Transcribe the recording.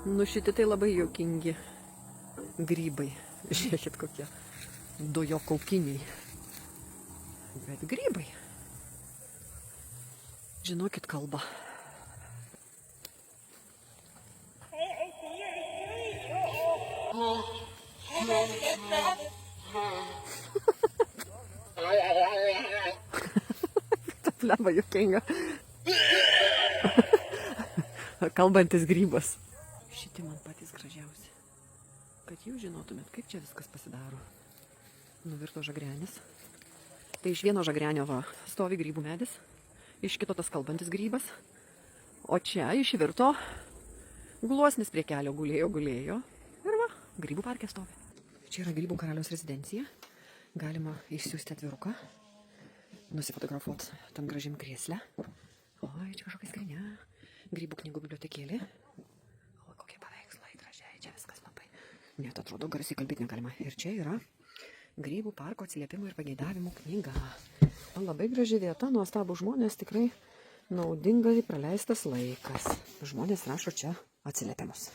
Nu šitie tai labai juokingi grybai. Žiūrėkit kokie dujokaukiniai. Bet grybai. Žinokit kalbą. Ta pleva juokinga. Kalbantis grybas. Šitie man patys gražiausi. Kad jūs žinotumėt, kaip čia viskas pasidaro. Nuvirto žagrenis. Tai iš vieno žagrenio va, stovi grybų medis. Iš kito tas kalbantis grybas. O čia išvirto gluosnis prie kelio gulėjo. Ir va, grybų parke stovi. Čia yra grybų karaliaus rezidencija. Galima išsiųsti atviruką. Nusifotografuoti tam gražiam krėsle. Oi, čia kažkokia skrynia. Grybų knygų bibliotekėlė. O kokie paveikslai gražiai. Čia viskas labai. Net atrodo, garsiai kalbėti negalima. Ir čia yra grybų parko atsiliepimų ir pageidavimų knyga. Labai graži vieta, nuostabų žmonės, tikrai naudingai praleistas laikas. Žmonės rašo čia atsiliepimus.